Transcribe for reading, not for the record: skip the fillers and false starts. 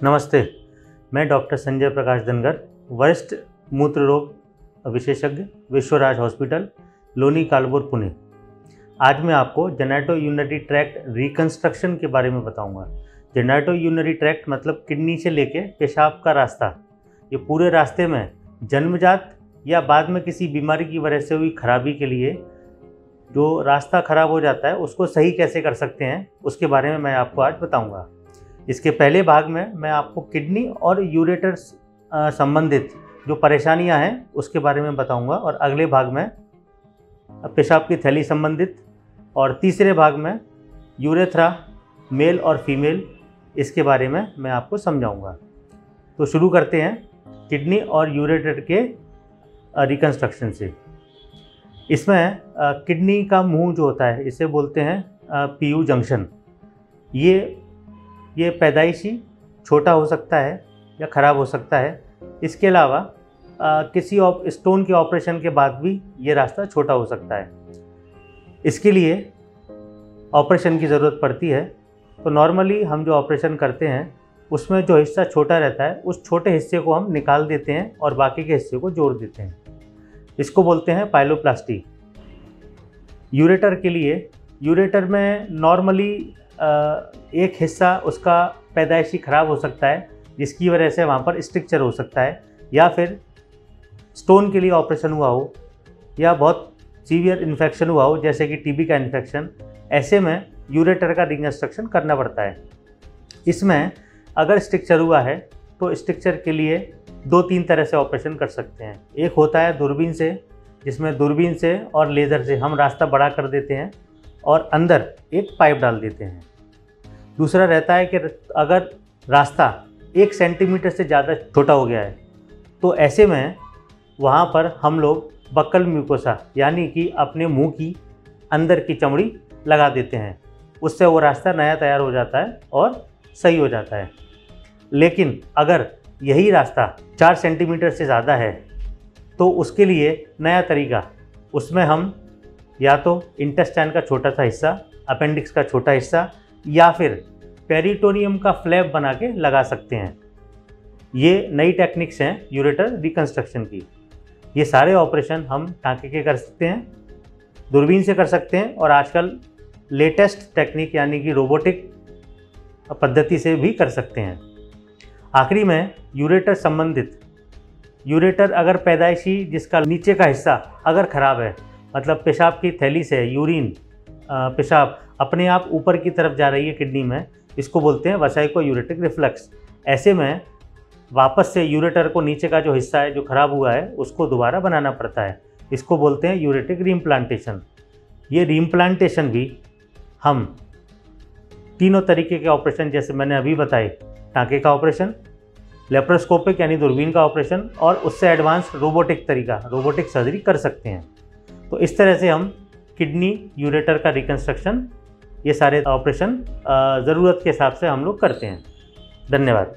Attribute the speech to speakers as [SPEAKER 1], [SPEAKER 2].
[SPEAKER 1] नमस्ते, मैं डॉक्टर संजय प्रकाश धनगर, वरिष्ठ मूत्र रोग विशेषज्ञ, विश्वराज हॉस्पिटल, लोनी कालपुर, पुणे। आज मैं आपको जेनेटो यूरिनरी ट्रैक्ट रिकंस्ट्रक्शन के बारे में बताऊंगा। जेनेटो यूरिनरी ट्रैक्ट मतलब किडनी से लेके पेशाब का रास्ता। ये पूरे रास्ते में जन्मजात या बाद में किसी बीमारी की वजह से हुई खराबी के लिए जो रास्ता खराब हो जाता है उसको सही कैसे कर सकते हैं, उसके बारे में मैं आपको आज बताऊंगा। इसके पहले भाग में मैं आपको किडनी और यूरेटर संबंधित जो परेशानियां हैं उसके बारे में बताऊंगा, और अगले भाग में पेशाब की थैली संबंधित, और तीसरे भाग में यूरेथ्रा मेल और फीमेल, इसके बारे में मैं आपको समझाऊंगा। तो शुरू करते हैं किडनी और यूरेटर के रिकंस्ट्रक्शन से। इसमें किडनी का मुंह जो होता है इसे बोलते हैं पीयू जंक्शन। ये पैदाइशी छोटा हो सकता है या ख़राब हो सकता है। इसके अलावा किसी स्टोन के ऑपरेशन के बाद भी ये रास्ता छोटा हो सकता है। इसके लिए ऑपरेशन की ज़रूरत पड़ती है। तो नॉर्मली हम जो ऑपरेशन करते हैं उसमें जो हिस्सा छोटा रहता है उस छोटे हिस्से को हम निकाल देते हैं और बाकी के हिस्से को जोड़ देते हैं। इसको बोलते हैं पाइलोप्लास्टी। यूरेटर के लिए, यूरेटर में नॉर्मली एक हिस्सा उसका पैदाइशी ख़राब हो सकता है जिसकी वजह से वहाँ पर स्ट्रक्चर हो सकता है, या फिर स्टोन के लिए ऑपरेशन हुआ हो या बहुत सीवियर इन्फेक्शन हुआ हो जैसे कि टीबी का इन्फेक्शन। ऐसे में यूरेटर का रिकंस्ट्रक्शन करना पड़ता है। इसमें अगर स्ट्रक्चर हुआ है तो स्ट्रक्चर के लिए 2-3 तरह से ऑपरेशन कर सकते हैं। एक होता है दूरबीन से, जिसमें दूरबीन से और लेज़र से हम रास्ता बड़ा कर देते हैं और अंदर एक पाइप डाल देते हैं। दूसरा रहता है कि अगर रास्ता 1 सेंटीमीटर से ज़्यादा छोटा हो गया है तो ऐसे में वहाँ पर हम लोग बक्कल म्यूकोसा यानी कि अपने मुंह की अंदर की चमड़ी लगा देते हैं। उससे वो रास्ता नया तैयार हो जाता है और सही हो जाता है। लेकिन अगर यही रास्ता 4 सेंटीमीटर से ज़्यादा है तो उसके लिए नया तरीका, उसमें हम या तो इंटेस्टाइन का छोटा सा हिस्सा, अपेंडिक्स का छोटा हिस्सा, या फिर पेरिटोनियम का फ्लैप बना के लगा सकते हैं। ये नई टेक्निक्स हैं यूरेटर रिकंस्ट्रक्शन की। ये सारे ऑपरेशन हम टाँके के कर सकते हैं, दूरबीन से कर सकते हैं, और आजकल लेटेस्ट टेक्निक यानी कि रोबोटिक पद्धति से भी कर सकते हैं। आखिरी में यूरेटर संबंधित, यूरेटर अगर पैदाइशी जिसका नीचे का हिस्सा अगर ख़राब है, मतलब पेशाब की थैली से यूरिन पेशाब अपने आप ऊपर की तरफ जा रही है किडनी में, इसको बोलते हैं वसाइको यूरेटिक रिफ्लक्स। ऐसे में वापस से यूरेटर को नीचे का जो हिस्सा है जो ख़राब हुआ है उसको दोबारा बनाना पड़ता है। इसको बोलते हैं यूरेटिक रीइम्प्लांटेशन। ये रीइम्प्लांटेशन भी हम तीनों तरीके के ऑपरेशन जैसे मैंने अभी बताए, टाँके का ऑपरेशन, लेप्रोस्कोपिक यानी दूरबीन का ऑपरेशन, और उससे एडवांस रोबोटिक तरीका, रोबोटिक सर्जरी कर सकते हैं। तो इस तरह से हम किडनी यूरेटर का रिकंस्ट्रक्शन, ये सारे ऑपरेशन ज़रूरत के हिसाब से हम लोग करते हैं। धन्यवाद।